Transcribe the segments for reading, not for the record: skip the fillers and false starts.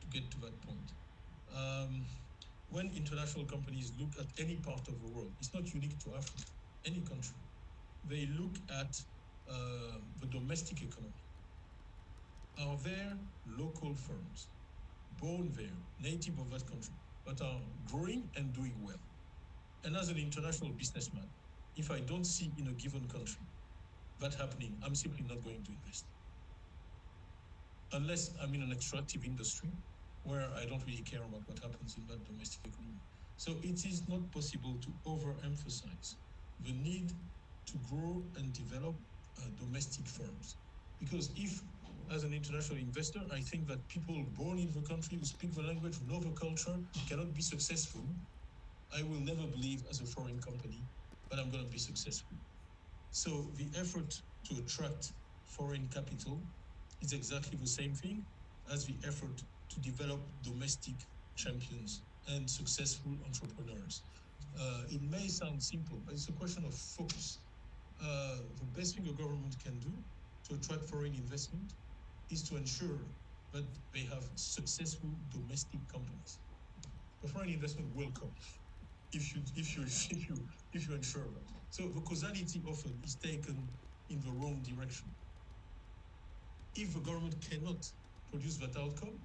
to get to that point. Um, when international companies look at any part of the world, it's not unique to Africa, any country, they look at the domestic economy. Are there local firms born there, native of that country, but are growing and doing well? And as an international businessman, if I don't see in a given country that happening, I'm simply not going to invest. Unless I'm in an extractive industry where I don't really care about what happens in that domestic economy. So it is not possible to overemphasize the need to grow and develop domestic firms. Because if, as an international investor, I think that people born in the country who speak the language, who know the culture, cannot be successful, I will never believe as a foreign company that I'm going to be successful. So the effort to attract foreign capital is exactly the same thing as the effort to develop domestic champions and successful entrepreneurs. It may sound simple, but it's a question of focus. The best thing a government can do to attract foreign investment is to ensure that they have successful domestic companies. The foreign investment will come if you ensure that. So the causality often is taken in the wrong direction. If the government cannot produce that outcome,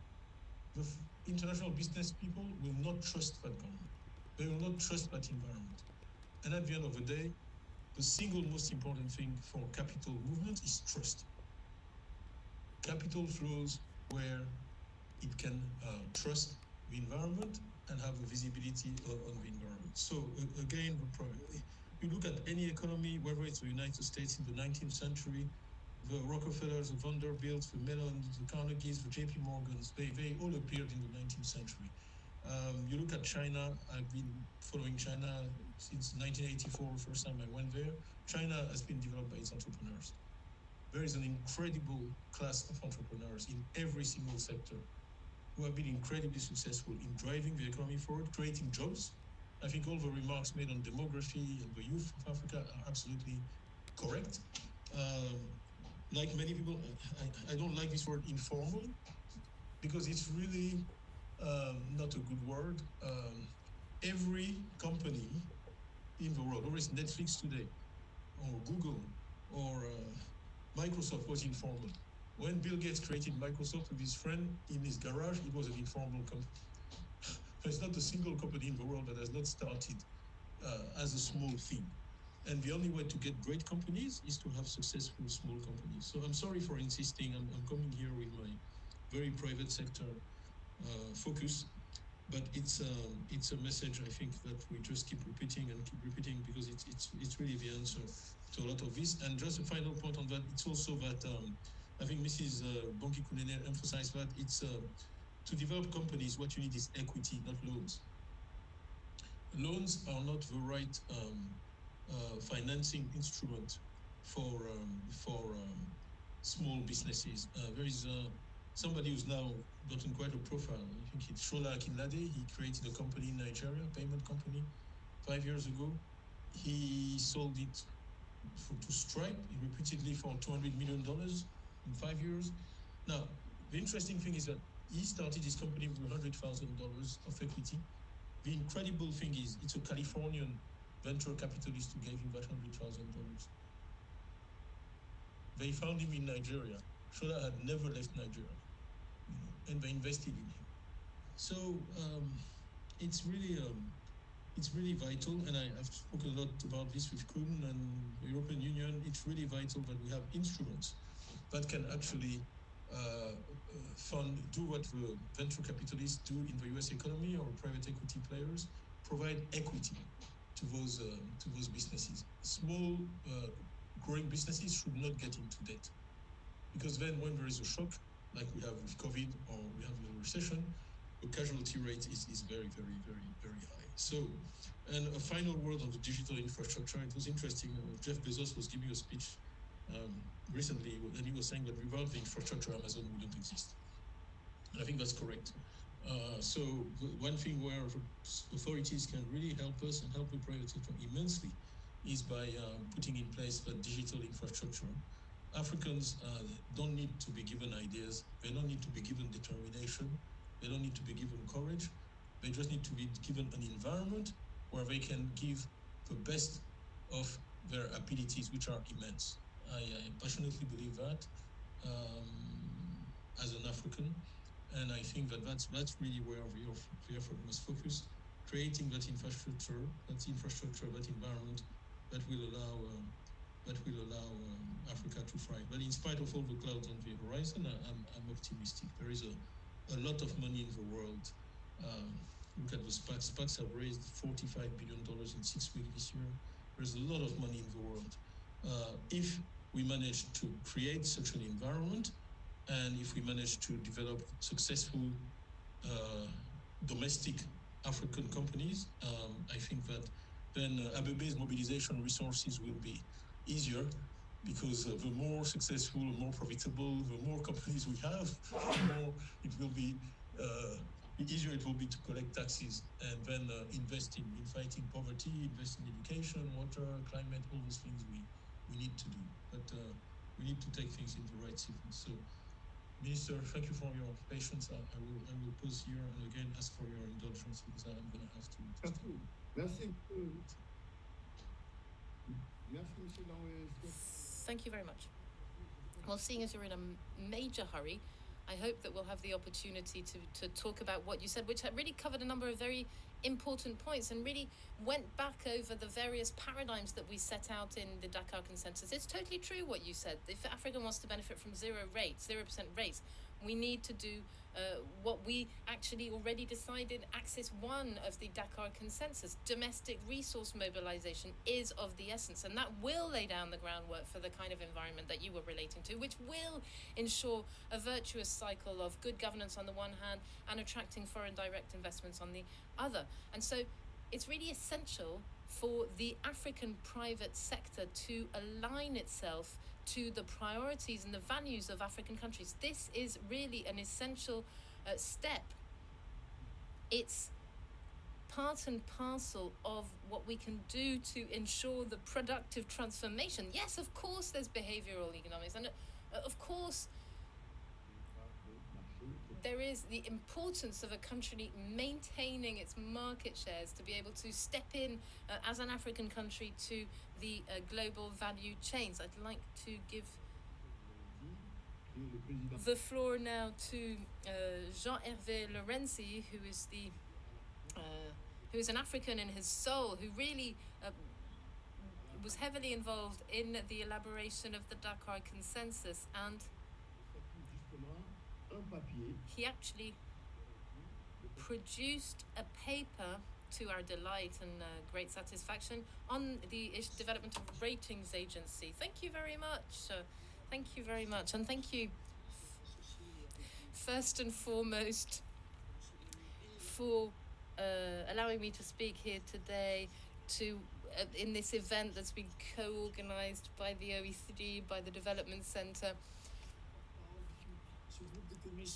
the international business people will not trust that government. They will not trust that environment. And at the end of the day, the single most important thing for capital movement is trust. Capital flows where it can trust the environment and have a visibility on the environment. So again, you look at any economy, whether it's the United States in the 19th century, the Rockefellers, the Vanderbilts, the Mellons, the Carnegies, the JP Morgans, they all appeared in the 19th century. You look at China, I've been following China since 1984, the first time I went there. China has been developed by its entrepreneurs. There is an incredible class of entrepreneurs in every single sector who have been incredibly successful in driving the economy forward, creating jobs. I think all the remarks made on demography and the youth of Africa are absolutely correct. Like many people, I don't like this word informal because it's really not a good word. Every company in the world, whether it's Netflix today, or Google, or Microsoft, was informal. When Bill Gates created Microsoft with his friend in his garage, it was an informal company. There's not a single company in the world that has not started as a small thing. And the only way to get great companies is to have successful small companies. So I'm sorry for insisting. I'm coming here with my very private sector focus, but it's a message I think that we just keep repeating because it's really the answer to a lot of this. And just a final point on that, it's also that I think Mrs. Bonki Kunene emphasized that it's to develop companies, what you need is equity, not loans. Loans are not the right financing instrument for small businesses. There is somebody who's now gotten quite a profile. I think it's Shola Akinlade. He created a company in Nigeria, a payment company, 5 years ago. He sold it to Stripe repeatedly for $200 million in 5 years. Now, the interesting thing is that he started his company with $100,000 of equity. The incredible thing is it's a Californian venture capitalist who gave him that $100,000. They found him in Nigeria. Shola had never left Nigeria, and they invested in him. So it's really vital, and I've spoken a lot about this with Kuhn and the European Union. It's really vital that we have instruments that can actually do what the venture capitalists do in the US economy or private equity players, provide equity to those businesses. Small growing businesses should not get into debt, because then when there is a shock, like we have with COVID or we have a recession, the casualty rate is very, very, very, very high. So, and a final word on the digital infrastructure. It was interesting. Jeff Bezos was giving a speech recently, and he was saying that without the infrastructure, Amazon wouldn't exist. And I think that's correct. So one thing where authorities can really help us and help the private sector immensely is by putting in place the digital infrastructure. Africans don't need to be given ideas. They don't need to be given determination. They don't need to be given courage. They just need to be given an environment where they can give the best of their abilities, which are immense. I passionately believe that as an African, and I think that that's really where the effort must focus, creating that infrastructure, that environment that will allow Africa to thrive. But in spite of all the clouds on the horizon, I'm optimistic. There is a lot of money in the world. Look at the SPACs. SPACs have raised $45 billion in 6 weeks this year. There's a lot of money in the world. If we manage to create such an environment, and if we manage to develop successful domestic African companies, I think that then Abebe's mobilization resources will be easier, because the more successful, the more profitable, the more companies we have, the more it will be, the easier it will be to collect taxes and then invest in fighting poverty, invest in education, water, climate, all those things we need to do. But we need to take things in the right sequence. So, Minister, thank you for your patience. I will pause here and again ask for your indulgence, because I'm going to have to. Merci. Merci, Thank you very much. Well, seeing as you're in a major hurry, I hope that we'll have the opportunity to talk about what you said, which really covered a number of very important points and really went back over the various paradigms that we set out in the Dakar Consensus. It's totally true what you said. If Africa wants to benefit from 0% rates, we need to do what we actually already decided, Axis 1 of the Dakar Consensus. Domestic resource mobilization is of the essence, and that will lay down the groundwork for the kind of environment that you were relating to, which will ensure a virtuous cycle of good governance on the one hand and attracting foreign direct investments on the other. And so it's really essential for the African private sector to align itself to the priorities and the values of African countries. This is really an essential step. It's part and parcel of what we can do to ensure the productive transformation. Yes, of course, there's behavioral economics, and of course, there is the importance of a country maintaining its market shares to be able to step in as an African country to the global value chains. I'd like to give the floor now to Jean-Hervé Lorenzi, who is an African in his soul, who really was heavily involved in the elaboration of the Dakar Consensus, and he actually produced a paper, to our delight and great satisfaction, on the development of a ratings agency. Thank you very much. Thank you very much. And thank you, first and foremost, for allowing me to speak here today in this event that's been co-organized by the OECD, by the Development Center.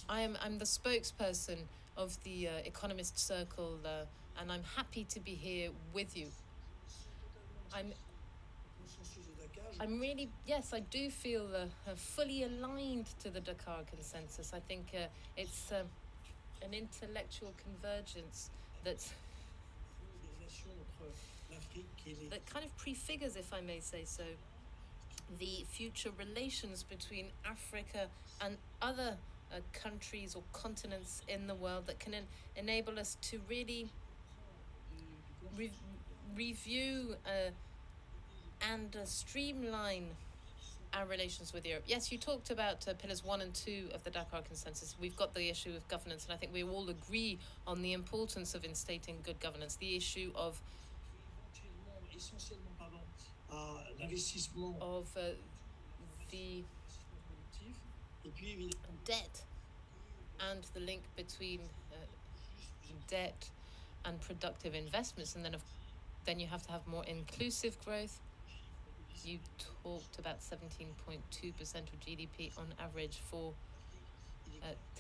I'm the spokesperson of the Economist Circle, and I'm happy to be here with you. I'm really, yes, I do feel fully aligned to the Dakar Consensus. I think it's an intellectual convergence that kind of prefigures, if I may say so, the future relations between Africa and other countries or continents in the world, that can enable us to really review and streamline our relations with Europe. Yes, you talked about pillars 1 and 2 of the Dakar Consensus. We've got the issue of governance, and I think we all agree on the importance of instating good governance. The issue of the debt and the link between debt and productive investments, and then you have to have more inclusive growth. You talked about 17.2% of GDP on average for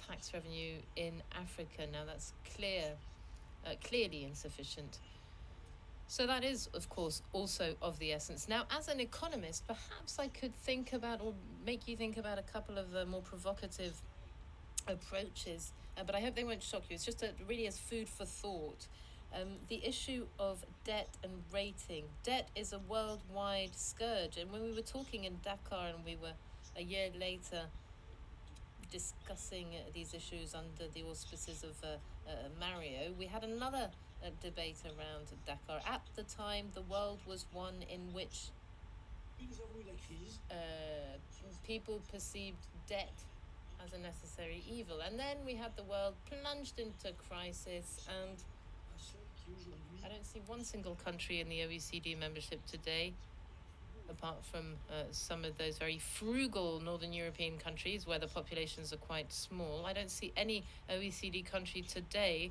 tax revenue in Africa. Now that's clearly insufficient. So that is, of course, also of the essence. Now, as an economist, perhaps I could think about, or make you think about, a couple of more provocative approaches, but I hope they won't shock you. It's just really as food for thought. The issue of debt and rating. Debt is a worldwide scourge, and when we were talking in Dakar and we were a year later discussing these issues under the auspices of Mario, we had another debate around Dakar. At the time, the world was one in which people perceived debt as a necessary evil. And then we had the world plunged into crisis, and I don't see one single country in the OECD membership today, apart from some of those very frugal Northern European countries where the populations are quite small. I don't see any OECD country today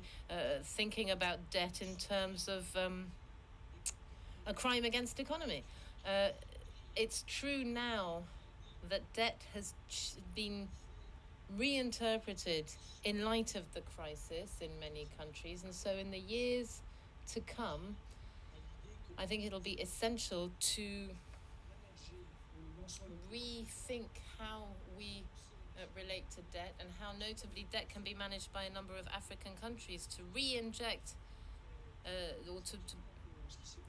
thinking about debt in terms of a crime against economy. It's true now that debt has been reinterpreted in light of the crisis in many countries, and so in the years to come, I think it'll be essential to rethink how we relate to debt, and how notably debt can be managed by a number of African countries to re-inject or to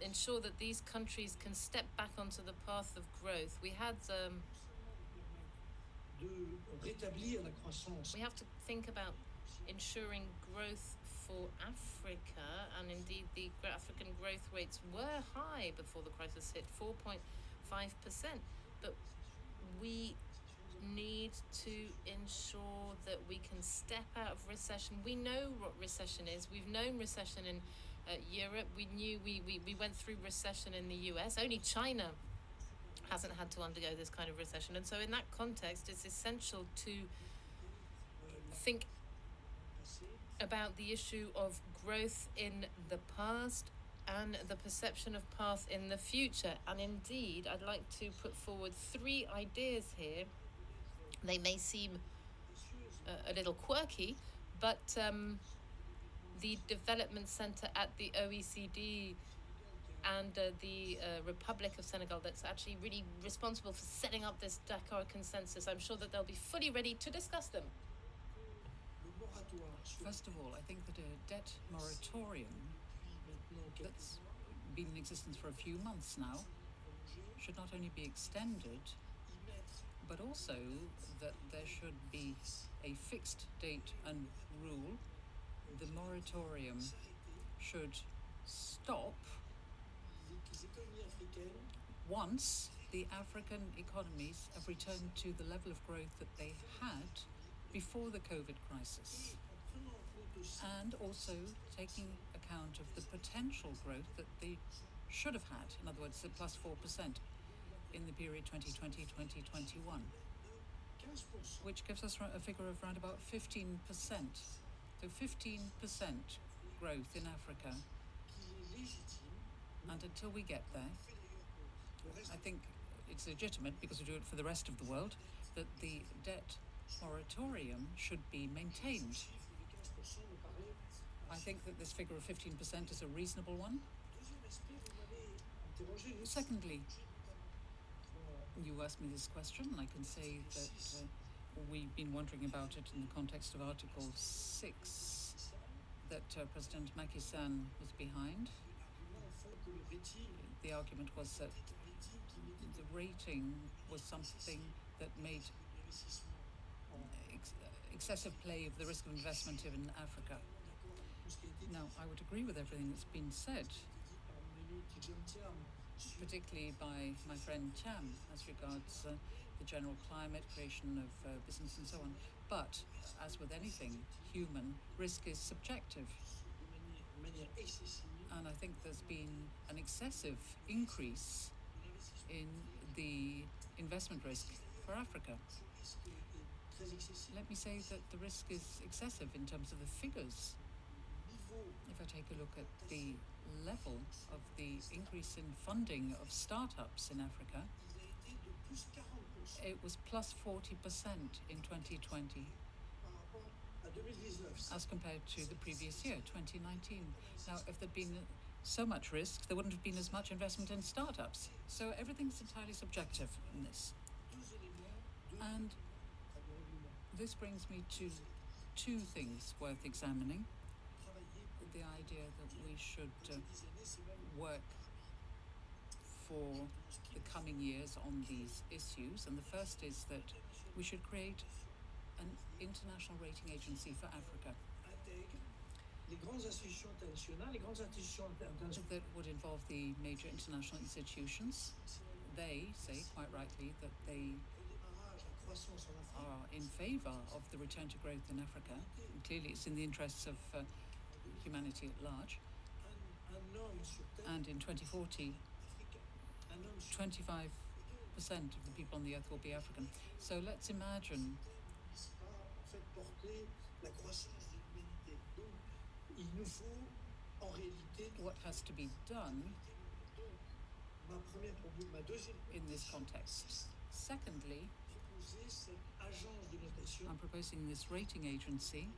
ensure that these countries can step back onto the path of growth. We have to think about ensuring growth for Africa, and indeed the African growth rates were high before the crisis hit, 4.5%, but we need to ensure that we can step out of recession. We know what recession is. We've known recession in Europe. We went through recession in the US. Only China hasn't had to undergo this kind of recession, and so in that context, it's essential to think about the issue of growth in the past and the perception of path in the future. And indeed, I'd like to put forward 3 ideas here. They may seem a little quirky, but the Development Center at the OECD and the Republic of Senegal, that's actually really responsible for setting up this Dakar consensus, I'm sure that they'll be fully ready to discuss them. First of all, I think that a debt moratorium that's been in existence for a few months now should not only be extended, but also that there should be a fixed date and rule. The moratorium should stop once the African economies have returned to the level of growth that they had before the COVID crisis, and also taking account of the potential growth that they should have had, in other words, the plus 4% in the period 2020-2021, which gives us a figure of around about 15%. So 15% growth in Africa, and until we get there, I think it's legitimate, because we do it for the rest of the world, that the debt moratorium should be maintained. I think that this figure of 15% is a reasonable one. Secondly, you asked me this question, and I can say that we've been wondering about it in the context of Article 6 that President Macky Sall was behind. The argument was that the rating was something that made excessive play of the risk of investment in Africa. Now, I would agree with everything that's been said, particularly by my friend Cham, as regards the general climate, creation of business and so on. But, as with anything human, risk is subjective. And I think there's been an excessive increase in the investment risk for Africa. Let me say that the risk is excessive in terms of the figures. If I take a look at the level of the increase in funding of startups in Africa, it was plus 40% in 2020 as compared to the previous year, 2019. Now, if there'd been so much risk, there wouldn't have been as much investment in startups. So everything's entirely subjective in this. And this brings me to two things worth examining. The idea that we should work for the coming years on these issues, and the first is that we should create an international rating agency for Africa that would involve the major international institutions. They say, quite rightly, that they are in favor of the return to growth in Africa. And clearly, it's in the interests of humanity at large. And in 2040, 25% of the people on the earth will be African. So let's imagine what has to be done in this context. Secondly, I'm proposing this rating agency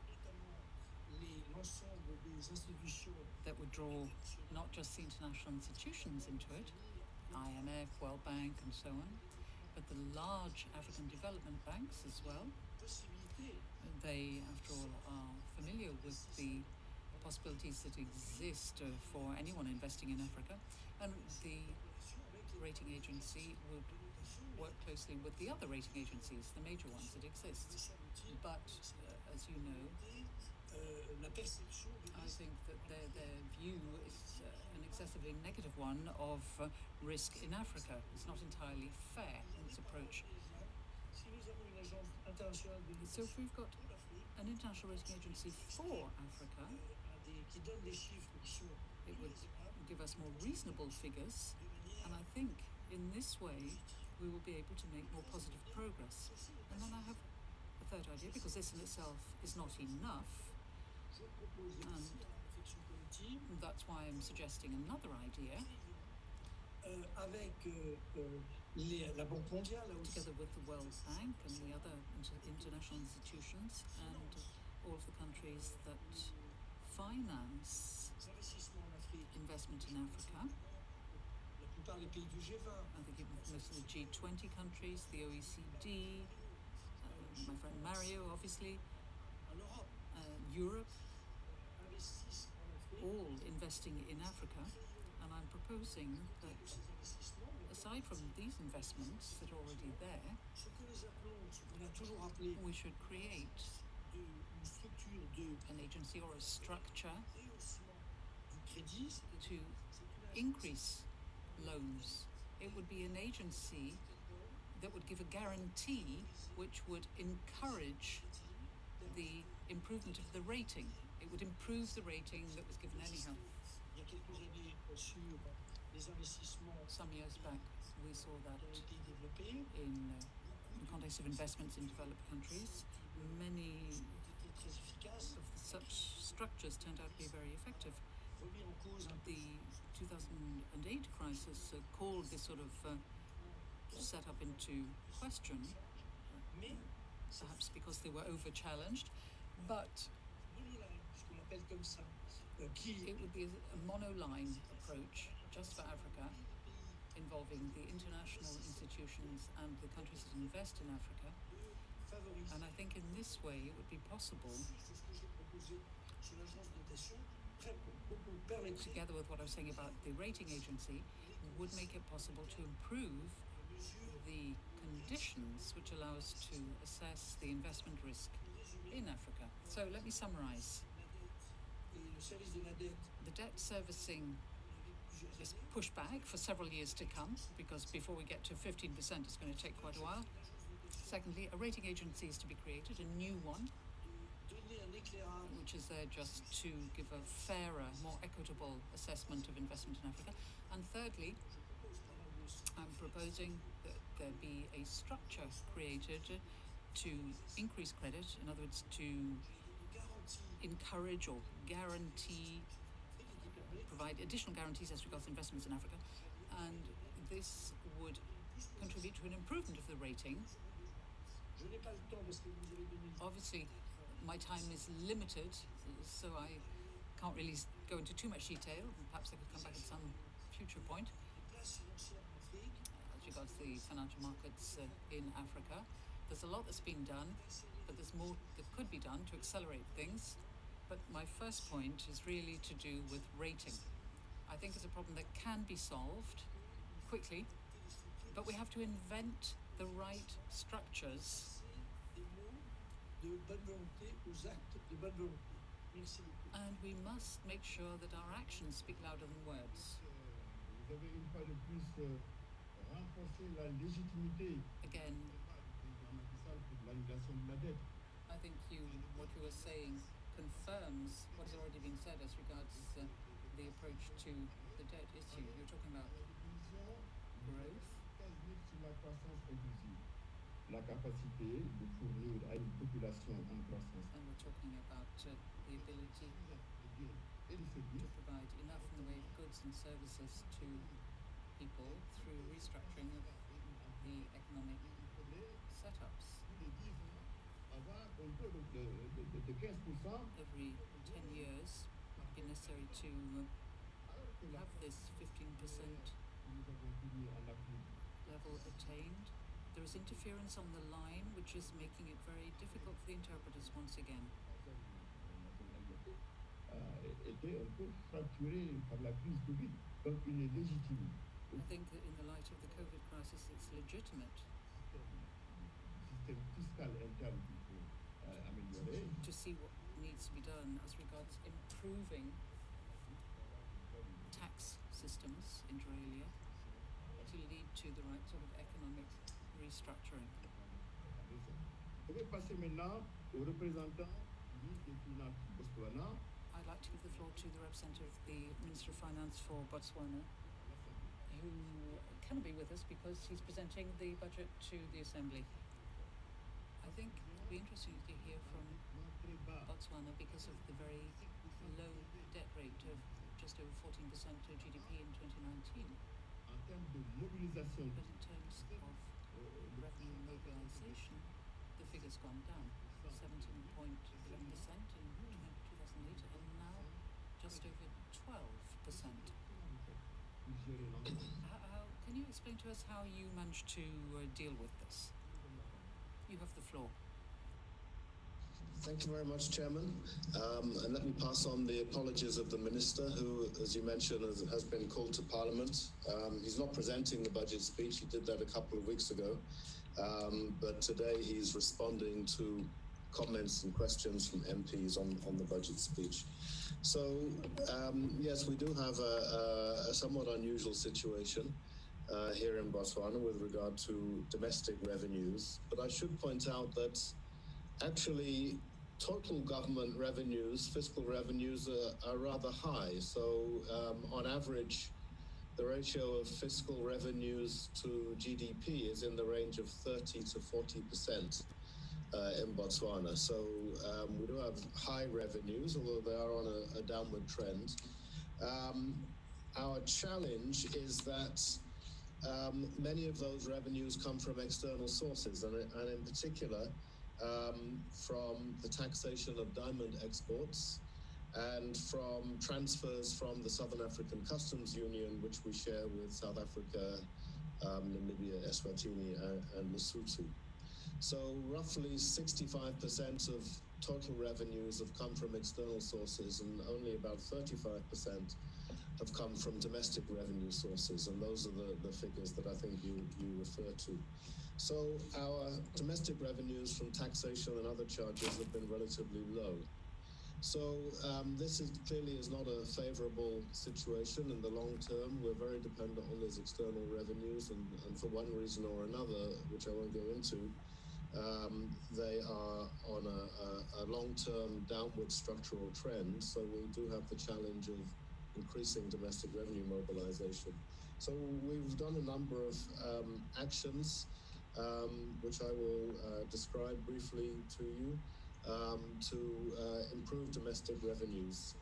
that would draw not just the international institutions into it, IMF, World Bank, and so on, but the large African development banks as well. They, after all, are familiar with the possibilities that exist for anyone investing in Africa, and the rating agency would work closely with the other rating agencies, the major ones that exist. But, as you know, I think that their view is an excessively negative one of risk in Africa. It's not entirely fair in its approach. So if we've got an international rating agency for Africa, it would give us more reasonable figures, and I think in this way we will be able to make more positive progress. And then I have a third idea, because this in itself is not enough, and that's why I'm suggesting another idea. Together with the World Bank and the other international institutions and all of the countries that finance investment in Africa. I think most of the G20 countries, the OECD, my friend Mario, obviously, Europe, all investing in Africa. And I'm proposing that, aside from these investments that are already there, we should create an agency or a structure to increase loans. It would be an agency that would give a guarantee which would encourage the improvement of the rating. It would improve the rating that was given anyhow. Some years back, we saw that in the context of investments in developed countries. Many of such structures turned out to be very effective. The 2008 crisis called this sort of setup into question, perhaps because they were over-challenged, but it would be a monoline approach just for Africa, involving the international institutions and the countries that invest in Africa. And I think in this way it would be possible, together with what I was saying about the rating agency, would make it possible to improve the conditions which allow us to assess the investment risk in Africa. So let me summarize. The debt servicing is pushed back for several years to come, because before we get to 15%, it's going to take quite a while. Secondly, a rating agency is to be created, a new one, which is there just to give a fairer, more equitable assessment of investment in Africa. And thirdly, I'm proposing that there be a structure created to increase credit, in other words, to encourage or guarantee, provide additional guarantees as regards investments in Africa, and this would contribute to an improvement of the rating. Obviously, my time is limited, so I can't really go into too much detail. Perhaps I could come back at some future point. As regards the financial markets in Africa, there's a lot that's been done. but there's more that could be done to accelerate things. But my first point is really to do with rating. I think it's a problem that can be solved quickly, but we have to invent the right structures. And we must make sure that our actions speak louder than words. Vous avez une fois de plus renforcé la légitimité Again, gouvernementale pour l'annulation de la dette. I think what you were saying confirms what has already been said as regards the approach to the debt issue. You're talking about growth. Sur la croissance inclusive, la capacité de fournir à une population en croissance And we're talking about the ability et de to servir provide enough in the way of goods and services to people through restructuring of the economic setups. tous les 10 ans avoir un taux de 15%, Every 10 years, it's been necessary to alors que la have this 15% nous avons fini en Afrique. level attained. There is interference on the line, which is making it very difficult for the interpreters once again. Était un peu fracturé par la crise Covid, donc il est légitime. I think that in the light of the COVID crisis, it's legitimate Le système fiscal interne qu'il faut améliorer. to see what needs to be done as regards improving tax systems inter alia to lead to the right sort of economic restructuring. Je vais passer maintenant au représentant du ministre des Finances du Botswana, I'd like to give the floor to the representative of the Minister of Finance for Botswana, who can be with us because he's presenting the budget to the Assembly. I think it would be interesting to hear from très bas, Botswana because of the very low debt rate of just over 14% of GDP in 2019. en termes de mobilisation But in terms of revenue mobilization, the figure's gone down 17.11% in 2008 and now just over 12%. pour gérer l'ensemble. Can you explain to us how you managed to deal with this? You have the floor. Thank you very much, Chairman. And let me pass on the apologies of the Minister, who, as you mentioned, has been called to Parliament. He's not presenting the budget speech. He did that a couple of weeks ago. But today he's responding to comments and questions from MPs on the budget speech. So, yes, we do have a somewhat unusual situation here in Botswana with regard to domestic revenues. But I should point out that actually total government revenues, fiscal revenues, are rather high. So on average, the ratio of fiscal revenues to GDP is in the range of 30 to 40% in Botswana. So we do have high revenues, although they are on a downward trend. Our challenge is that many of those revenues come from external sources, and in particular, from the taxation of diamond exports and from transfers from the Southern African Customs Union, which we share with South Africa, Namibia, Eswatini, and Lesotho. So roughly 65% of total revenues have come from external sources, and only about 35% have come from domestic revenue sources, and those are the figures that I think you refer to. So our domestic revenues from taxation and other charges have been relatively low. So this clearly is not a favorable situation in the long term. We're very dependent on these external revenues, and for one reason or another, which I won't go into, they are on a long-term downward structural trend. So we do have the challenge of increasing domestic revenue mobilization. So we've done a number of actions, which I will describe briefly to you, to improve domestic revenues.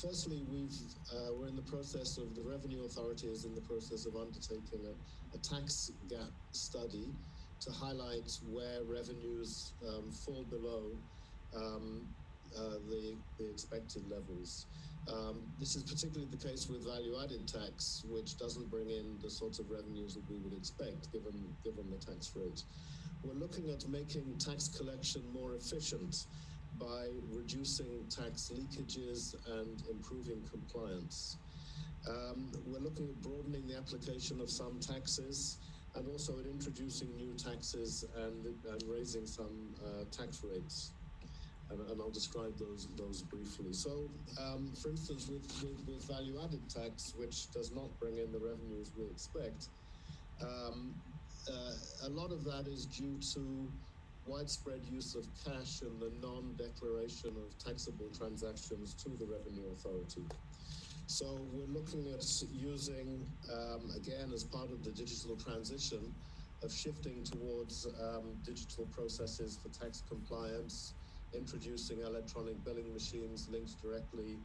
Firstly, we're in the process of, the Revenue Authority is in the process of undertaking a tax gap study to highlight where revenues fall below the expected levels. This is particularly the case with value-added tax, which doesn't bring in the sorts of revenues that we would expect given the tax rate. we're looking at making tax collection more efficient by reducing tax leakages and improving compliance. We're looking at broadening the application of some taxes and also at introducing new taxes and raising some tax rates. And I'll describe those briefly. So, for instance, with value-added tax, which does not bring in the revenues we expect, a lot of that is due to widespread use of cash and the non-declaration of taxable transactions to the Revenue Authority. So we're looking at using, again, as part of the digital transition, of shifting towards digital processes for tax compliance, introducing electronic billing machines linked directly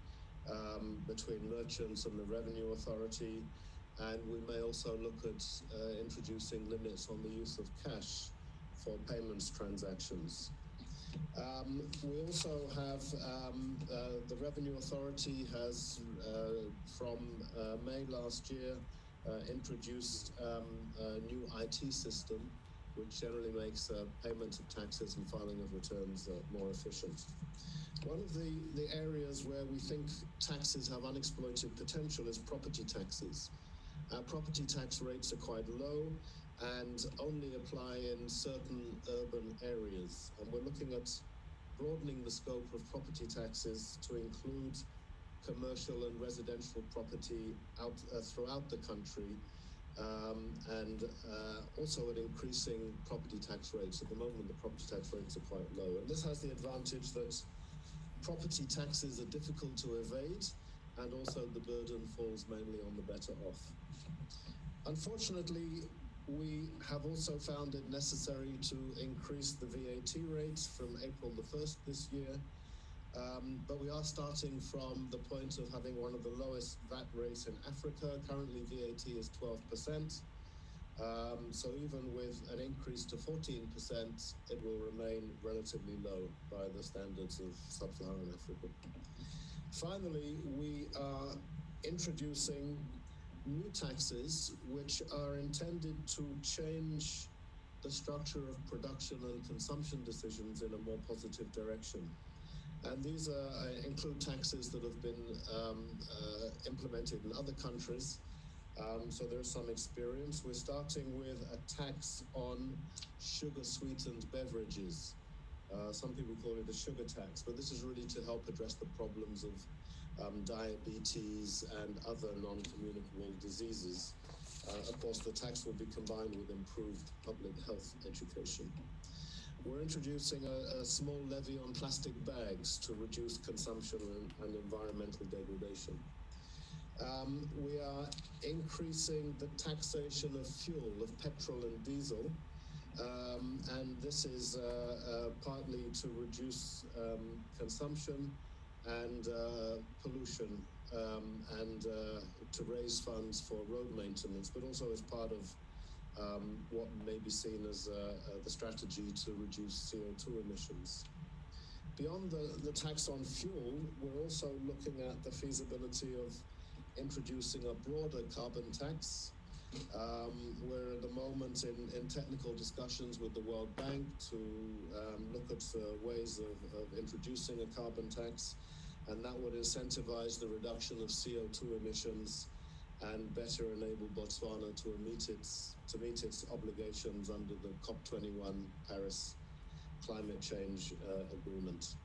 between merchants and the Revenue Authority. And we may also look at introducing limits on the use of cash for payments transactions. We also have the Revenue Authority has, from May last year, introduced a new IT system, which generally makes payment of taxes and filing of returns more efficient. One of the areas where we think taxes have unexploited potential is property taxes. Our property tax rates are quite low and only apply in certain urban areas. And we're looking at broadening the scope of property taxes to include commercial and residential property throughout the country, and also at increasing property tax rates. At the moment, the property tax rates are quite low. And this has the advantage that property taxes are difficult to evade, and also the burden falls mainly on the better off. Unfortunately, we have also found it necessary to increase the VAT rates from April the 1st this year. But we are starting from the point of having one of the lowest VAT rates in Africa. Currently, VAT is 12%. So even with an increase to 14%, it will remain relatively low by the standards of sub-Saharan Africa. Finally, we are introducing new taxes which are intended to change the structure of production and consumption decisions in a more positive direction. And these include taxes that have been implemented in other countries. So there's some experience. We're starting with a tax on sugar-sweetened beverages. Some people call it a sugar tax, but this is really to help address the problems of diabetes and other non-communicable diseases. Of course, the tax will be combined with improved public health education. We're introducing a small levy on plastic bags to reduce consumption and environmental degradation. We are increasing the taxation of fuel, of petrol and diesel, and this is partly to reduce consumption and pollution, and to raise funds for road maintenance, but also as part of what may be seen as the strategy to reduce CO2 emissions. Beyond the tax on fuel, we're also looking at the feasibility of introducing a broader carbon tax. We're at the moment in technical discussions with the World Bank to look at ways of introducing a carbon tax, and that would incentivize the reduction of CO2 emissions and better enable Botswana to meet its obligations under the COP21 Paris Climate Change Agreement.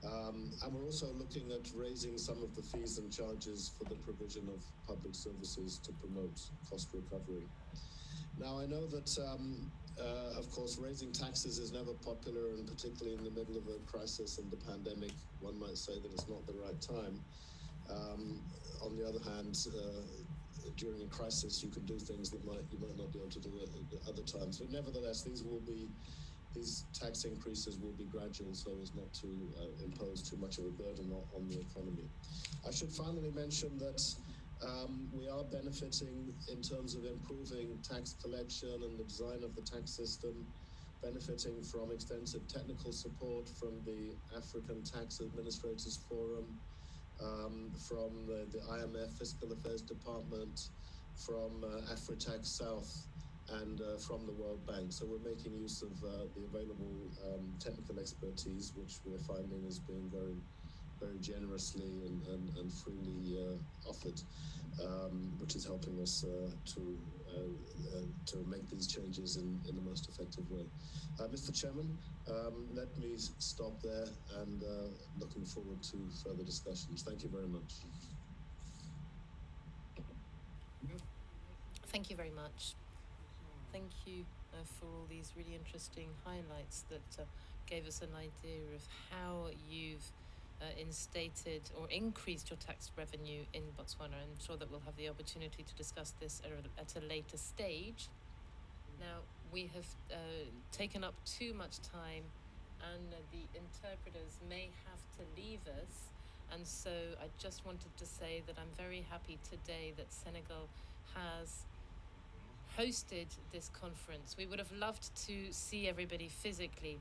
And we're also looking at raising some of the fees and charges for the provision of public services to promote cost recovery. Now, I know that, of course, raising taxes is never popular, and particularly in the middle of a crisis and the pandemic, one might say that it's not the right time. On the other hand, during a crisis, you can do things that you might not be able to do at other times. But nevertheless, these tax increases will be gradual, so as not to impose too much of a burden on the economy. I should finally mention that we are benefiting in terms of improving tax collection and the design of the tax system, benefiting from extensive technical support from the African Tax Administrators Forum, from the IMF Fiscal Affairs Department, from AfriTax South, and from the World Bank. So we're making use of the available technical expertise, which we're finding is being very, very generously and freely offered, which is helping us to make these changes in the most effective way. Mr. Chairman, let me stop there and looking forward to further discussions. Thank you very much. Thank you very much. Thank you for all these really interesting highlights that gave us an idea of how you've instated or increased your tax revenue in Botswana. I'm sure that we'll have the opportunity to discuss this at a later stage. Now, we have taken up too much time, and the interpreters may have to leave us. And so I just wanted to say that I'm very happy today that Senegal has hosted this conference. We would have loved to see everybody physically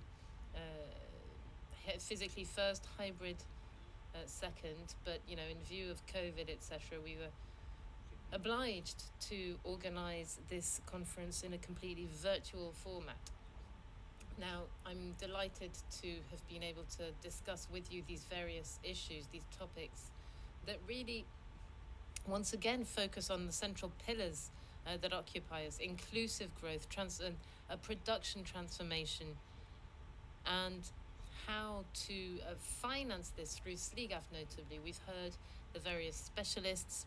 first, hybrid second, but in view of COVID, etc., we were obliged to organize this conference in a completely virtual format. Now, I'm delighted to have been able to discuss with you these various issues, these topics that really, once again, focus on the central pillars that occupy us: inclusive growth, a production transformation, and how to finance this through SLIGAF notably. We've heard the various specialists,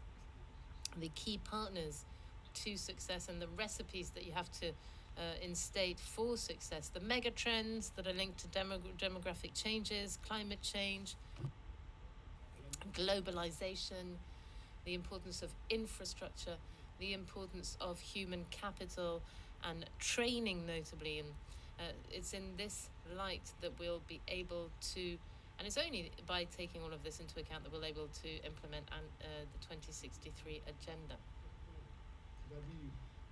the key partners to success, and the recipes that you have to instate for success, the mega trends that are linked to demographic changes, climate change, globalization, the importance of infrastructure, the importance of human capital and training notably. And it's in this light that we'll be able to, and it's only by taking all of this into account that we'll be able to implement the 2063 agenda.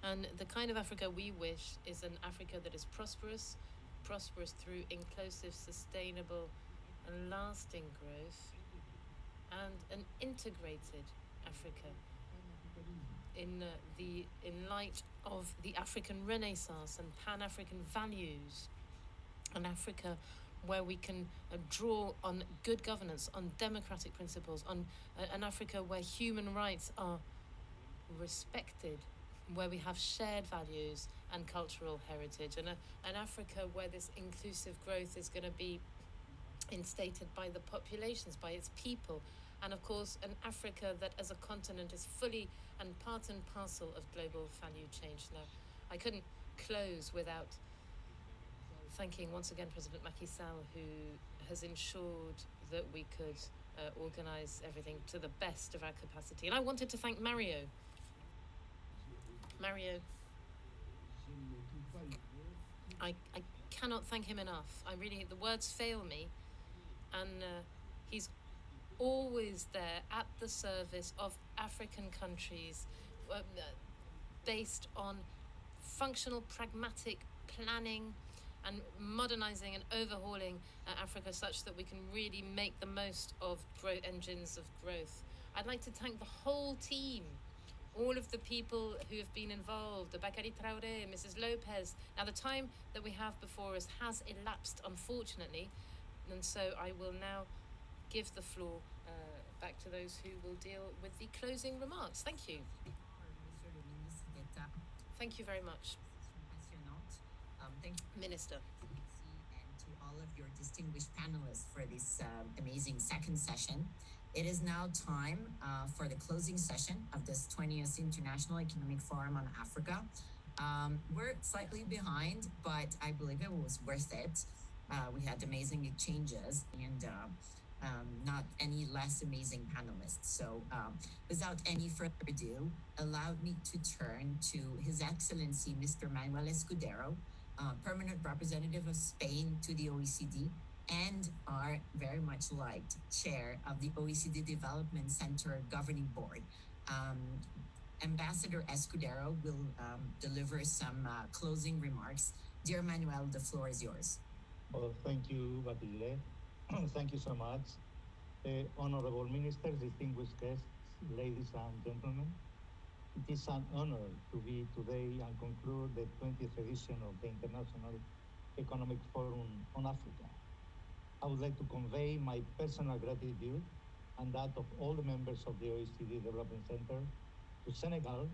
And the kind of Africa we wish is an Africa that is prosperous through inclusive, sustainable and lasting growth, and an integrated Africa in light of the African Renaissance and Pan-African values, an Africa where we can draw on good governance, on democratic principles, on an Africa where human rights are respected, where we have shared values and cultural heritage, and an Africa where this inclusive growth is going to be instated by the populations, by its people, and of course an Africa that as a continent is fully and part and parcel of global value change. Now, I couldn't close without thanking once again President Macky Sall, who has ensured that we could organise everything to the best of our capacity. And I wanted to thank Mario, I cannot thank him enough. The words fail me. And he's always there at the service of African countries, based on functional, pragmatic planning and modernizing and overhauling Africa such that we can really make the most of engines of growth. I'd like to thank the whole team, all of the people who have been involved, Bakary Traoré, Mrs. Lopez. Now, the time that we have before us has elapsed, unfortunately, and so I will now give the floor back to those who will deal with the closing remarks. Thank you. Thank you very much. Thank you, Minister. and to all of your distinguished panelists for this amazing second session. It is now time for the closing session of this 20th International Economic Forum on Africa. We're slightly behind, but I believe it was worth it. We had amazing exchanges and not any less amazing panelists. So without any further ado, allow me to turn to His Excellency Mr. Manuel Escudero, Permanent Representative of Spain to the OECD, and our very much liked chair of the OECD Development Center Governing Board. Ambassador Escudero will deliver some closing remarks. Dear Manuel, the floor is yours. Well, thank you, Batilde. Thank you so much. Honorable ministers, distinguished guests, ladies and gentlemen. It is an honor to be today and conclude the 20th edition of the International Economic Forum on Africa. I would like to convey my personal gratitude and that of all the members of the OECD Development Center to Senegal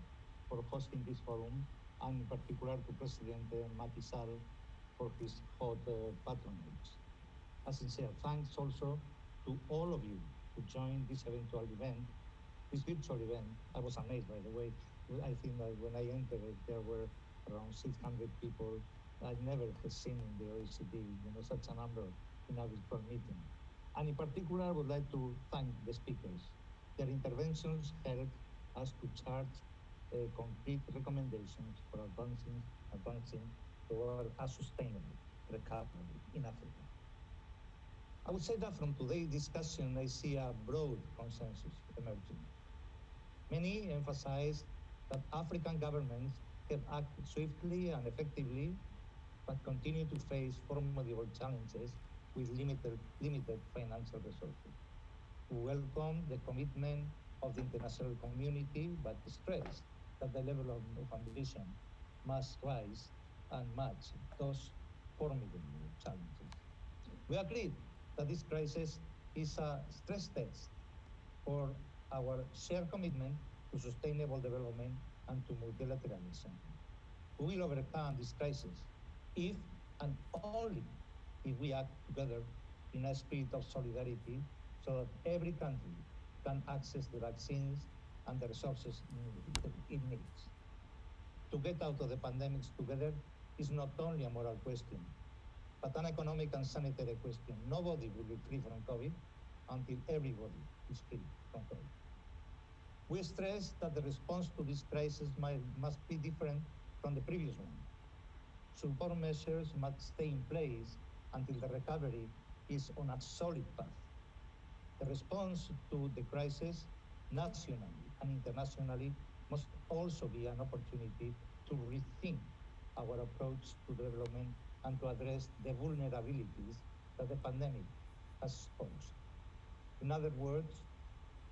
for hosting this forum, and in particular to President Macky Sall for his hot patronage. A sincere thanks also to all of you who joined this virtual event. I was amazed, by the way. I think that when I entered, there were around 600 people. I never have seen in the OECD, such a number in a virtual meeting. And in particular, I would like to thank the speakers. Their interventions helped us to chart concrete recommendations for advancing toward a sustainable recovery in Africa. I would say that from today's discussion, I see a broad consensus emerging. Many emphasize that African governments have acted swiftly and effectively, but continue to face formidable challenges with limited financial resources. We welcome the commitment of the international community, but stress that the level of ambition must rise and match those formidable challenges. We agreed that this crisis is a stress test for our shared commitment to sustainable development and to multilateralism. We will overcome this crisis if and only if we act together in a spirit of solidarity so that every country can access the vaccines and the resources it needs. To get out of the pandemics together is not only a moral question, but an economic and sanitary question. Nobody will be free from COVID until everybody is free from COVID. We stress that the response to this crisis must be different from the previous one. Support measures must stay in place until the recovery is on a solid path. The response to the crisis, nationally and internationally, must also be an opportunity to rethink our approach to development and to address the vulnerabilities that the pandemic has posed. In other words,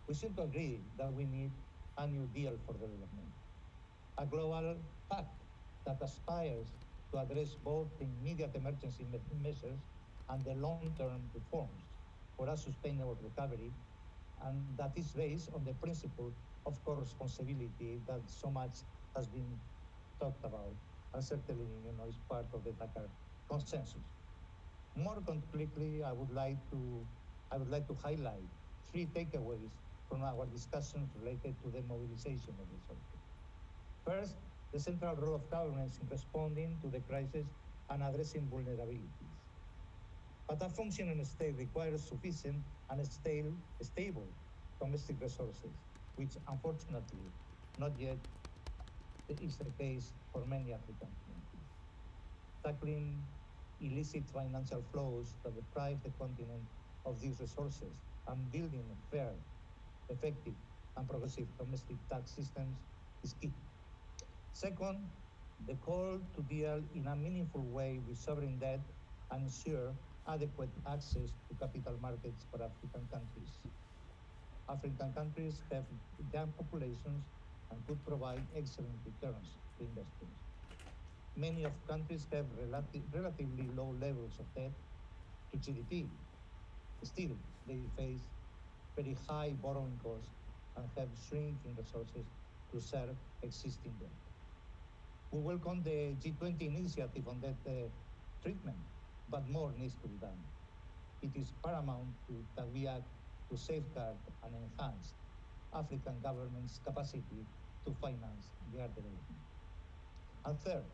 we seem to agree that we need a new deal for development, a global pact that aspires to address both the immediate emergency measures and the long-term reforms for a sustainable recovery, and that is based on the principle of co-responsibility that so much has been talked about, and certainly is part of the Dakar consensus. More concretely, I would like to highlight three takeaways from our discussions related to the mobilization of resources. First, the central role of governments in responding to the crisis and addressing vulnerabilities. But a functioning state requires sufficient and stable domestic resources, which unfortunately not yet is the case for many African countries. Tackling illicit financial flows that deprive the continent of these resources and building fair, effective, and progressive domestic tax systems is key. Second, the call to deal in a meaningful way with sovereign debt and ensure adequate access to capital markets for African countries. African countries have young populations and could provide excellent returns to investors. Many of countries have relatively low levels of debt to GDP. Still, they face very high borrowing costs and have shrinking resources to serve existing debt. We welcome the G20 initiative on debt treatment, but more needs to be done. It is paramount that we act to safeguard and enhance African governments' capacity to finance their development. And third,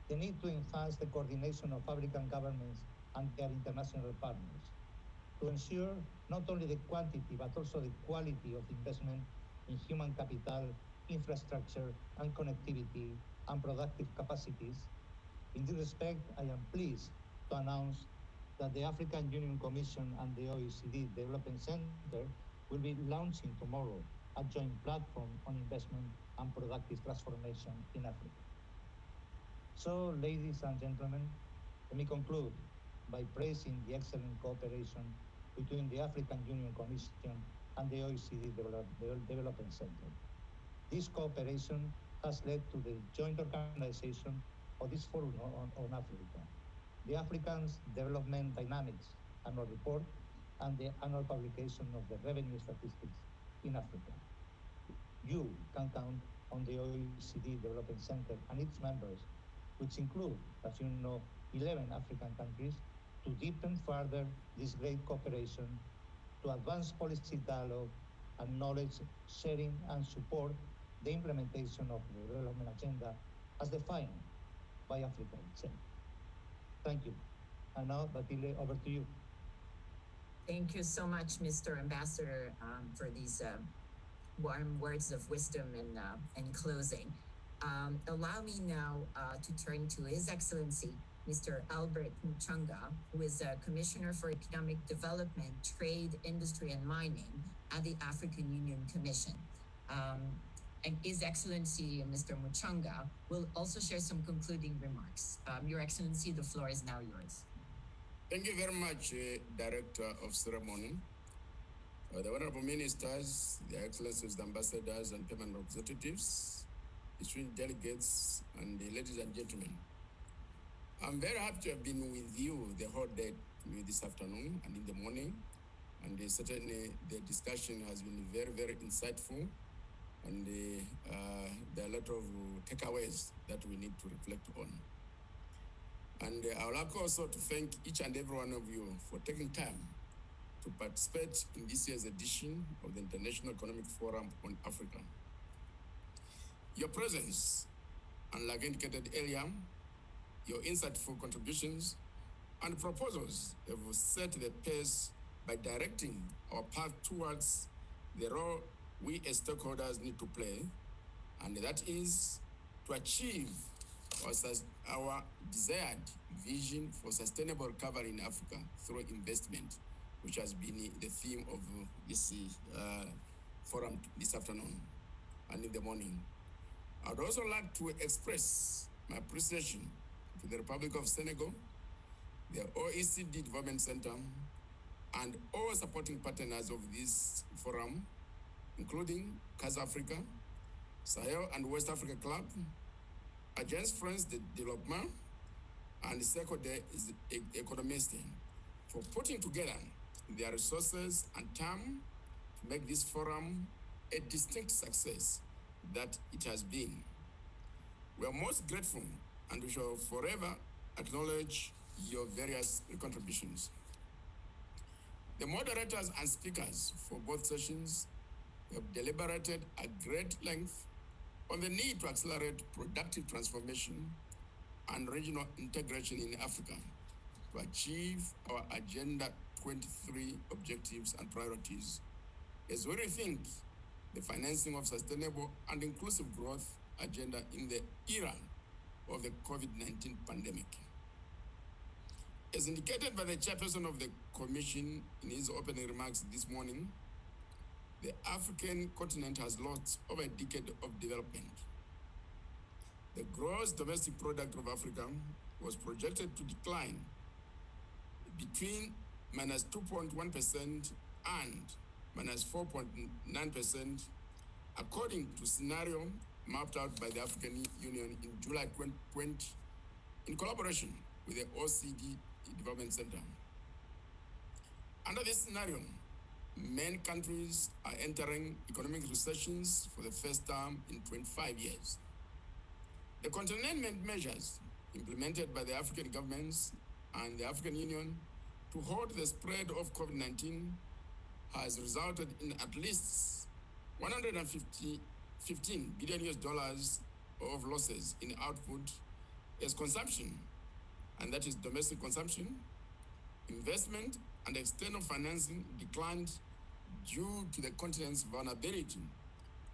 the need to enhance the coordination of African governments and their international partners to ensure not only the quantity but also the quality of investment in human capital, infrastructure, and connectivity and productive capacities. In this respect, I am pleased to announce that the African Union Commission and the OECD Development Center will be launching tomorrow a joint platform on investment and productive transformation in Africa. So, ladies and gentlemen, let me conclude by praising the excellent cooperation between the African Union Commission and the OECD Development Center. This cooperation has led to the joint organization of this forum on Africa, the African Development Dynamics Annual Report, and the annual publication of the revenue statistics in Africa. You can count on the OECD Development Center and its members, which include, as you know, 11 African countries, to deepen further this great cooperation, to advance policy dialogue and knowledge sharing, and support the implementation of the development agenda as defined by Africa itself. Thank you. And now, Batilde, over to you. Thank you so much, Mr. Ambassador, for these warm words of wisdom and closing. Allow me now to turn to His Excellency, Mr. Albert Muchanga, who is a Commissioner for Economic Development, Trade, Industry, and Mining at the African Union Commission. And His Excellency, Mr. Muchanga, will also share some concluding remarks. Your Excellency, the floor is now yours. Thank you very much, Director of Ceremony. The Honorable Ministers, the Excellencies, the Ambassadors, and Permanent Representatives, distinguished delegates, and ladies and gentlemen. I'm very happy to have been with you the whole day this afternoon and in the morning. And certainly the discussion has been very, very insightful. And there are a lot of takeaways that we need to reflect on. And I would like also to thank each and every one of you for taking time to participate in this year's edition of the International Economic Forum on Africa. Your presence, and like indicated earlier, your insightful contributions and proposals have set the pace by directing our path towards the role we as stakeholders need to play, and that is to achieve our desired vision for sustainable recovery in Africa through investment, which has been the theme of this forum this afternoon and in the morning. I'd also like to express my appreciation to the Republic of Senegal, the OECD Development Center, and all supporting partners of this forum, including CAS Africa, Sahel and West Africa Club, Agence France de Développement, and Cercle des Économistes, for putting together their resources and time to make this forum a distinct success that it has been. We are most grateful, and we shall forever acknowledge your various contributions. The moderators and speakers for both sessions have deliberated at great length on the need to accelerate productive transformation and regional integration in Africa to achieve our Agenda 23 objectives and priorities, as we rethink the financing of sustainable and inclusive growth agenda in the era of the COVID-19 pandemic. As indicated by the chairperson of the Commission in his opening remarks this morning, the African continent has lost over a decade of development. The gross domestic product of Africa was projected to decline between minus 2.1% and minus 4.9%, according to scenario mapped out by the African Union in July 2020 in collaboration with the OECD Development Center. Under this scenario, many countries are entering economic recessions for the first time in 25 years. The containment measures implemented by the African governments and the African Union to halt the spread of COVID-19 has resulted in at least $115 billion of losses in output as consumption, and that is domestic consumption, investment, and external financing declined due to the continent's vulnerability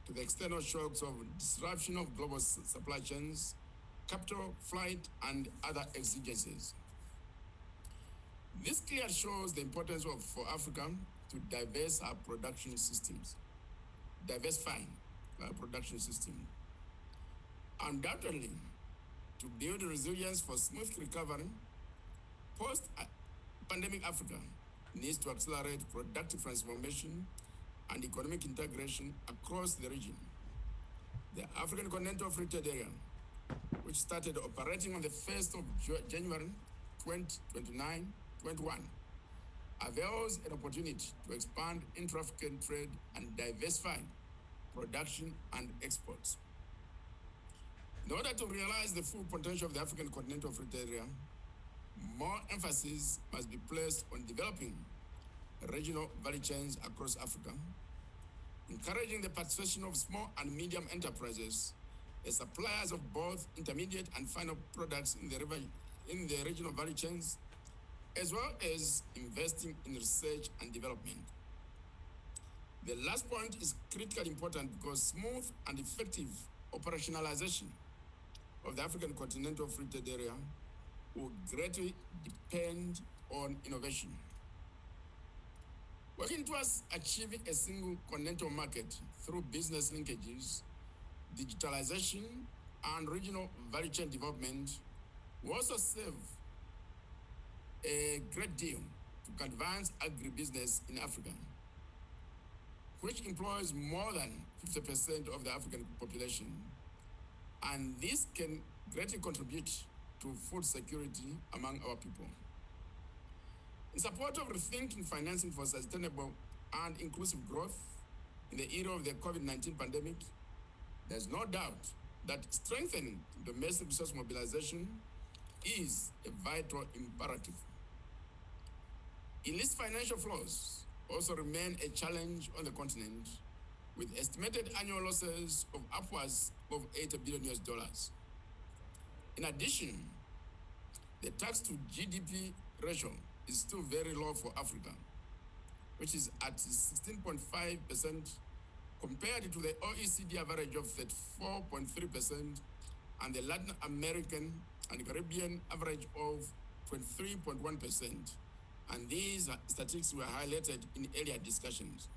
to the external shocks of disruption of global supply chains, capital flight, and other exigencies. This clearly shows the importance for Africa to diversify our production systems. Undoubtedly, to build resilience for smooth recovery, post-pandemic Africa needs to accelerate productive transformation and economic integration across the region. The African Continental Free Trade Area, which started operating on the 1st of January 2021, avails an opportunity to expand intra-African trade and diversify production and exports. In order to realize the full potential of the African Continental Free Trade Area, more emphasis must be placed on developing regional value chains across Africa, encouraging the participation of small and medium enterprises as suppliers of both intermediate and final products in the regional value chains, as well as investing in research and development. The last point is critically important because smooth and effective operationalization of the African Continental Free Trade Area will greatly depend on innovation. Working towards achieving a single continental market through business linkages, digitalization, and regional value chain development will also serve a great deal to advance agribusiness in Africa, which employs more than 50% of the African population, and this can greatly contribute to food security among our people. In support of rethinking financing for sustainable and inclusive growth in the era of the COVID-19 pandemic, there's no doubt that strengthening domestic resource mobilization is a vital imperative. Illicit financial flows also remain a challenge on the continent, with estimated annual losses of upwards of $80 billion. In addition, the tax to GDP ratio is still very low for Africa, which is at 16.5% compared to the OECD average of 34.3% and the Latin American and Caribbean average of 23.1%. And these statistics were highlighted in earlier discussions.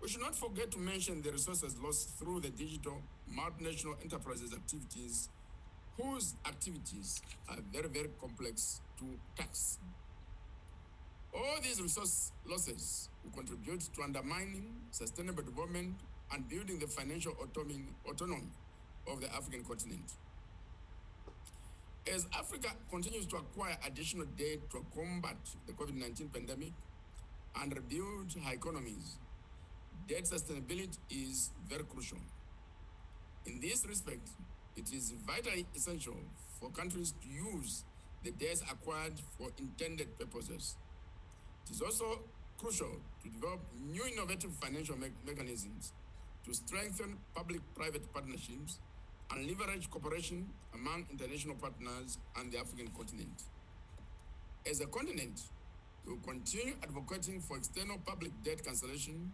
We should not forget to mention the resources lost through the digital multinational enterprises activities, whose activities are very, very complex to tax. All these resource losses will contribute to undermining sustainable development and building the financial autonomy of the African continent. As Africa continues to acquire additional debt to combat the COVID-19 pandemic and rebuild her economies, debt sustainability is very crucial. In this respect, it is vitally essential for countries to use the debts acquired for intended purposes. It is also crucial to develop new innovative financial mechanisms to strengthen public-private partnerships and leverage cooperation among international partners and the African continent. As a continent, we will continue advocating for external public debt cancellation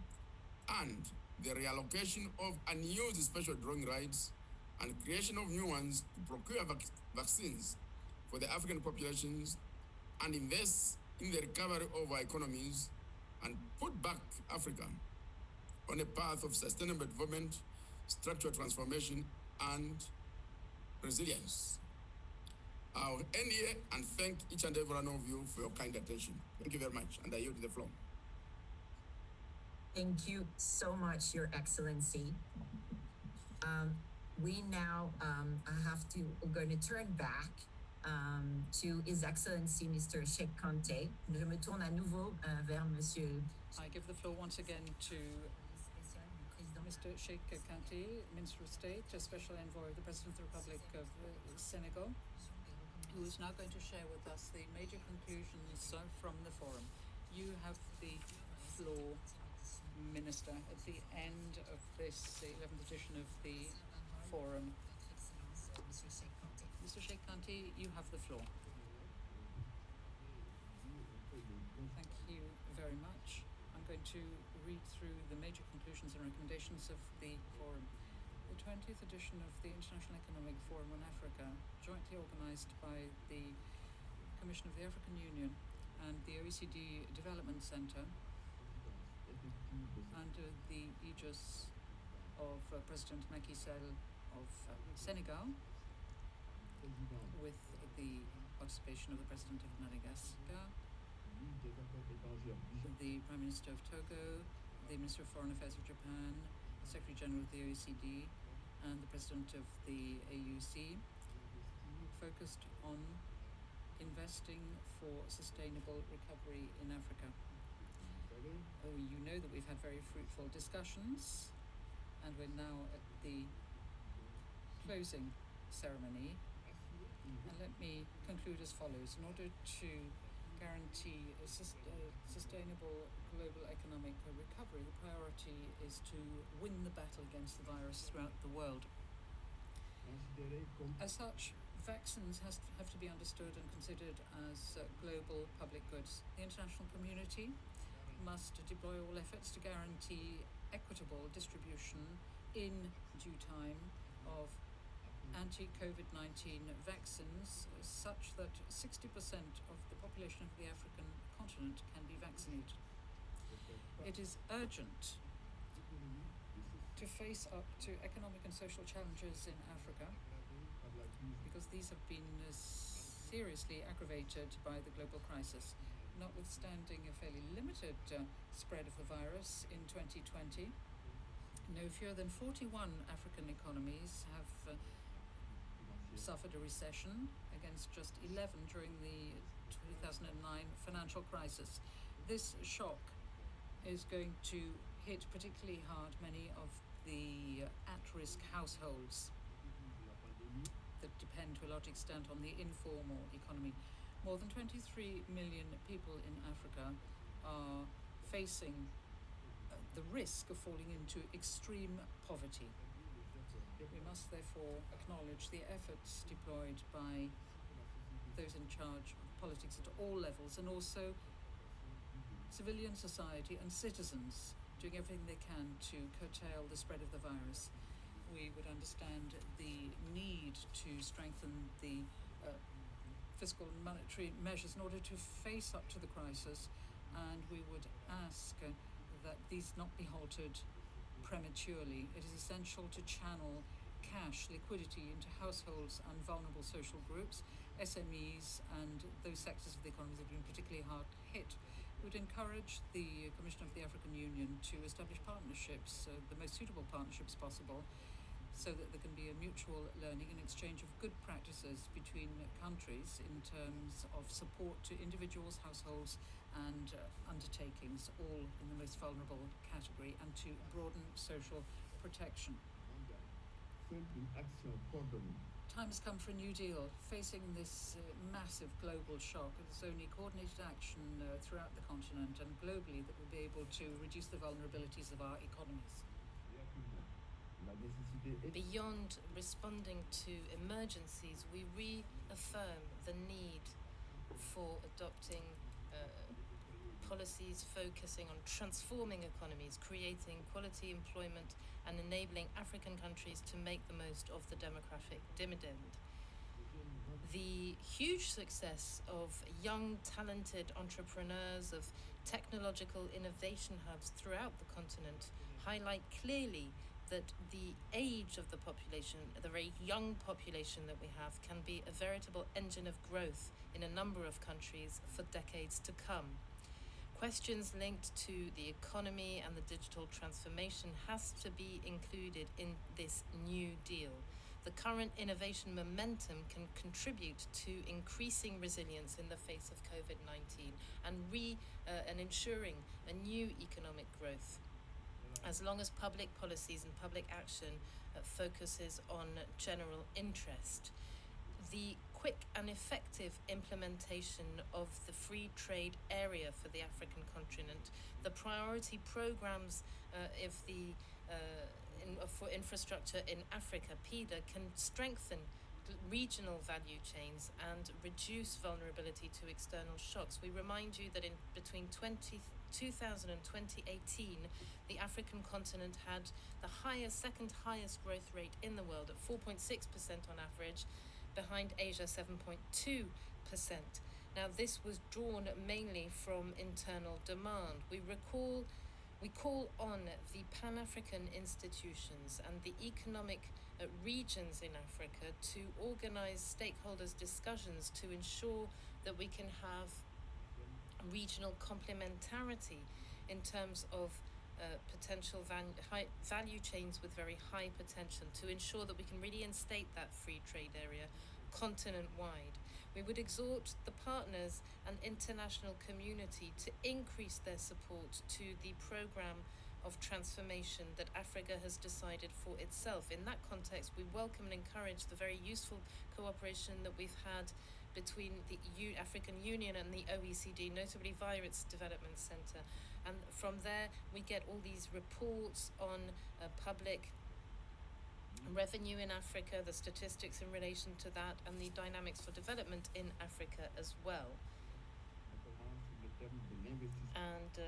and the reallocation of unused special drawing rights and creation of new ones to procure vaccines for the African populations and invest in the recovery of our economies and put back Africa on a path of sustainable development, structural transformation, and resilience. I'll end here and thank each and every one of you for your kind attention. Thank you very much, and I yield the floor. Thank you so much, Your Excellency. We now we're going to turn back to His Excellency Mr. Cheikh Kanté. Je me tourne à nouveau vers Monsieur. I give the floor once again to Mr. Cheikh Kanté, Minister of State, a Special Envoy of the President of the Republic of Senegal, who is now going to share with us the major conclusions from the forum. You have the floor, Minister, at the end of this, the 11th edition of the forum. Mr. Cheikh Kanté, you have the floor. Thank you very much. I'm going to read through the major conclusions and recommendations of the forum. The 20th edition of the International Economic Forum on Africa, jointly organized by the Commission of the African Union and the OECD Development Center, under the aegis of President Macky Sall of Senegal, with the participation of the President of Madagascar, the Prime Minister of Togo, the Minister of Foreign Affairs of Japan, Secretary General of the OECD and the President of the AUC, focused on investing for sustainable recovery in Africa. You know that we've had very fruitful discussions, and we're now at the closing ceremony. And let me conclude as follows. In order to guarantee a sustainable global economic recovery, the priority is to win the battle against the virus throughout the world. As such, vaccines have to be understood and considered as global public goods. The international community must deploy all efforts to guarantee equitable distribution in due time of anti-COVID-19 vaccines, such that 60% of the population of the African continent can be vaccinated. It is urgent to face up to economic and social challenges in Africa, because these have been seriously aggravated by the global crisis. Notwithstanding a fairly limited spread of the virus in 2020, no fewer than 41 African economies have suffered a recession, against just 11 during the 2009 financial crisis. This shock is going to hit particularly hard many of the at-risk households that depend to a large extent on the informal economy. More than 23 million people in Africa are facing the risk of falling into extreme poverty. We must therefore acknowledge the efforts deployed by those in charge of politics at all levels, and also civilian society and citizens doing everything they can to curtail the spread of the virus. We would understand the need to strengthen the fiscal and monetary measures in order to face up to the crisis, and we would ask that these not be halted prematurely. It is essential to channel cash liquidity into households and vulnerable social groups, SMEs, and those sectors of the economy that have been particularly hard hit. We would encourage the Commission of the African Union to establish partnerships, the most suitable partnerships possible, so that there can be a mutual learning and exchange of good practices between countries in terms of support to individuals, households, and undertakings, all in the most vulnerable category, and to broaden social protection. Time has come for a new deal. Facing this massive global shock, it's only coordinated action throughout the continent and globally that will be able to reduce the vulnerabilities of our economies. Beyond responding to emergencies, we reaffirm the need for adopting policies focusing on transforming economies, creating quality employment, and enabling African countries to make the most of the demographic dividend. The huge success of young, talented entrepreneurs, of technological innovation hubs throughout the continent highlight clearly that the age of the population, the very young population that we have, can be a veritable engine of growth in a number of countries for decades to come. Questions linked to the economy and the digital transformation has to be included in this new deal. The current innovation momentum can contribute to increasing resilience in the face of COVID-19 and ensuring a new economic growth, as long as public policies and public action focuses on general interest. The quick and effective implementation of the free trade area for the African continent, the priority programs for infrastructure in Africa, PIDA, can strengthen regional value chains and reduce vulnerability to external shocks. We remind you that in between 2000 and 2018, the African continent had the second highest growth rate in the world at 4.6% on average, behind Asia 7.2%. Now, this was drawn mainly from internal demand. We call on the Pan-African institutions and the economic regions in Africa to organize stakeholders' discussions to ensure that we can have regional complementarity in terms of potential value chains with very high potential to ensure that we can really instate that free trade area continent-wide. We would exhort the partners and international community to increase their support to the program of transformation that Africa has decided for itself. In that context, we welcome and encourage the very useful cooperation that we've had between the African Union and the OECD, notably via its development center. And from there, we get all these reports on public revenue in Africa, the statistics in relation to that, and the dynamics for development in Africa as well. And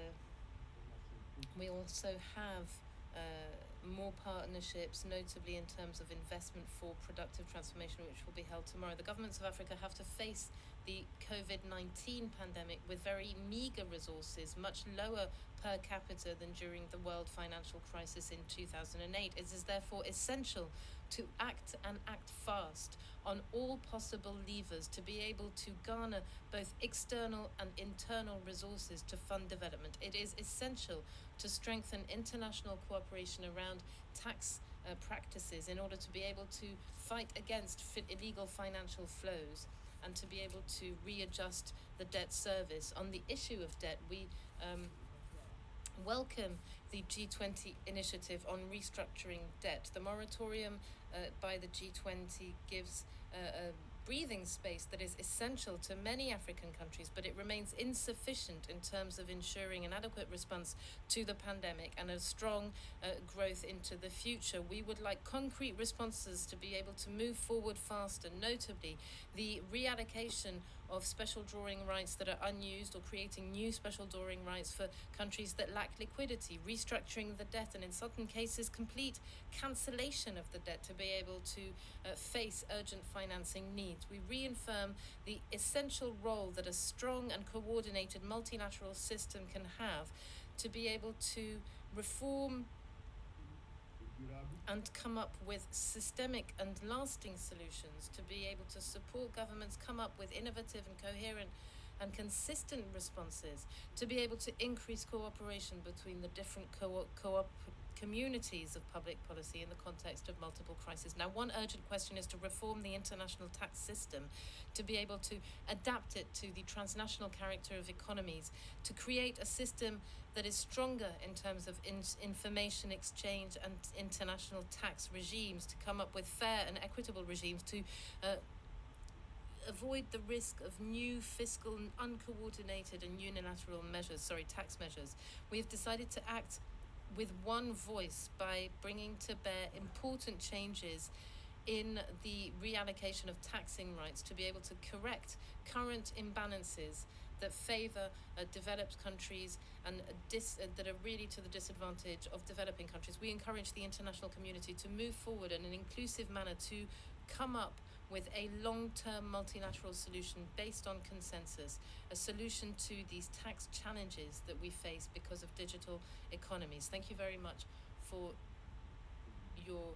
we also have more partnerships, notably in terms of investment for productive transformation, which will be held tomorrow. The governments of Africa have to face the COVID-19 pandemic with very meager resources, much lower per capita than during the world financial crisis in 2008. It is therefore essential to act and act fast on all possible levers to be able to garner both external and internal resources to fund development. It is essential to strengthen international cooperation around tax practices in order to be able to fight against illegal financial flows and to be able to readjust the debt service. On the issue of debt, we welcome the G20 initiative on restructuring debt. The moratorium by the G20 gives a breathing space that is essential to many African countries, but it remains insufficient in terms of ensuring an adequate response to the pandemic and a strong growth into the future. We would like concrete responses to be able to move forward faster, notably the reallocation of special drawing rights that are unused, or creating new special drawing rights for countries that lack liquidity, restructuring the debt, and in certain cases complete cancellation of the debt to be able to face urgent financing needs. We reaffirm the essential role that a strong and coordinated multilateral system can have to be able to reform and come up with systemic and lasting solutions, to be able to support governments come up with innovative and coherent and consistent responses, to be able to increase cooperation between the different communities of public policy in the context of multiple crises. Now, one urgent question is to reform the international tax system, to be able to adapt it to the transnational character of economies, to create a system that is stronger in terms of information exchange and international tax regimes, to come up with fair and equitable regimes, to avoid the risk of new fiscal uncoordinated and unilateral tax measures. We have decided to act with one voice by bringing to bear important changes in the reallocation of taxing rights to be able to correct current imbalances that favor developed countries and that are really to the disadvantage of developing countries. We encourage the international community to move forward in an inclusive manner to come up with a long-term multilateral solution based on consensus, a solution to these tax challenges that we face because of digital economies. Thank you very much for your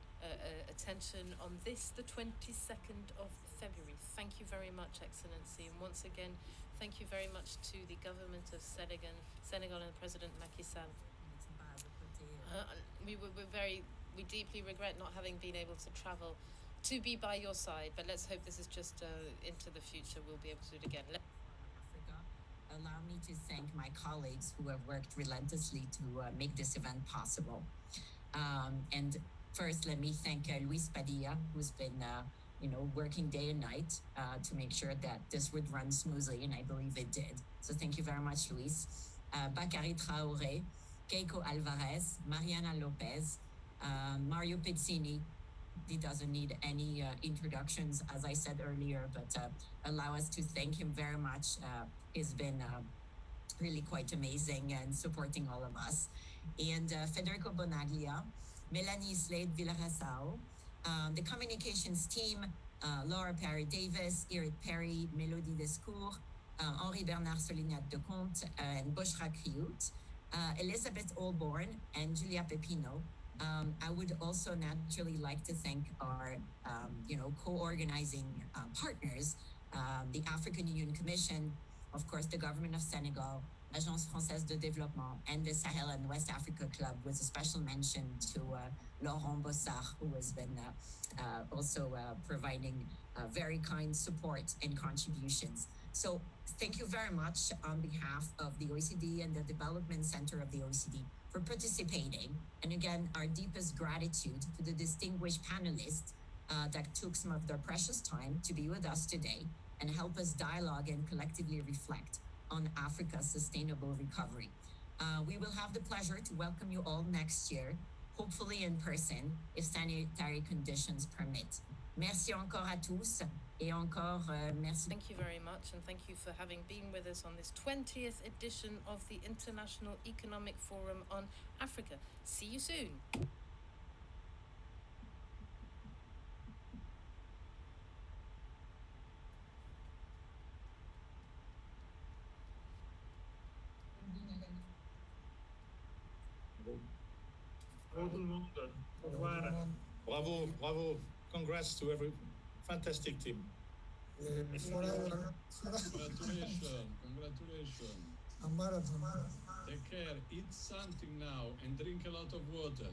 attention on this, the 22nd of February. Thank you very much, Excellency. And once again, thank you very much to the government of Senegal and President Macky Sall. We deeply regret not having been able to travel to be by your side, but let's hope this is just into the future. We'll be able to do it again. Allow me to thank my colleagues who have worked relentlessly to make this event possible. And first, let me thank Luis Padilla, who's been working day and night to make sure that this would run smoothly, and I believe it did. So thank you very much, Luis. Bakary Traoré, Keiko Alvarez, Mariana Lopez, Mario Pizzini. He doesn't need any introductions, as I said earlier, but allow us to thank him very much. He's been really quite amazing and supporting all of us. And Federico Bonaglia, Melanie Slade Villarasao, the communications team, Laura Perry-Davis, Eric Perry, Mélodie Descours, Henri Bernard Solignac de Comte, and Bushra Kriout, Elizabeth Olborn, and Julia Pepino. I would also naturally like to thank our, co-organizing partners, the African Union Commission, of course, the government of Senegal, Agence Française de Développement, and the Sahel and West Africa Club, with a special mention to Laurent Bossard, who has been also providing very kind support and contributions. So thank you very much on behalf of the OECD and the Development Center of the OECD for participating. And again, our deepest gratitude to the distinguished panelists that took some of their precious time to be with us today and help us dialogue and collectively reflect on Africa's sustainable recovery. We will have the pleasure to welcome you all next year, hopefully in person, if sanitary conditions permit. Merci encore à tous, et encore merci. Thank you very much, and thank you for having been with us on this 20th edition of the International Economic Forum on Africa. See you soon. Bravo tout le monde. Au revoir. Bravo, bravo. Congrats to every fantastic team. Congratulations. A marathon. Take care, eat something now and drink a lot of water.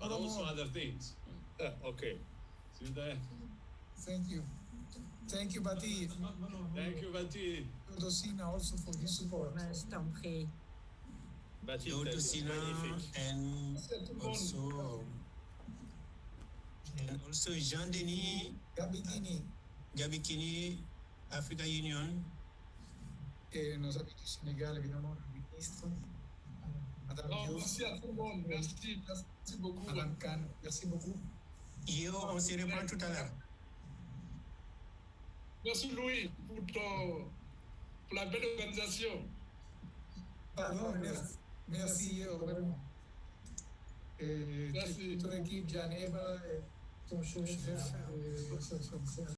But also other things. Okay. See you there. Thank you. Thank you, Bati. Thank you, Bati. Dosina also for his support. Je t'en prie. Baptiste, that's magnifique. And also Jean-Denis Gabikini, Africa Union. Et nos amis du Sénégal, évidemment, le ministre. Madame Merci à tout le monde. Merci beaucoup. Madame Khan, merci beaucoup. Yo, on se reprend tout à l'heure. Merci Louis pour la belle organisation. Pardon, merci vraiment. Et toute l'équipe, Janeva, et ton chef,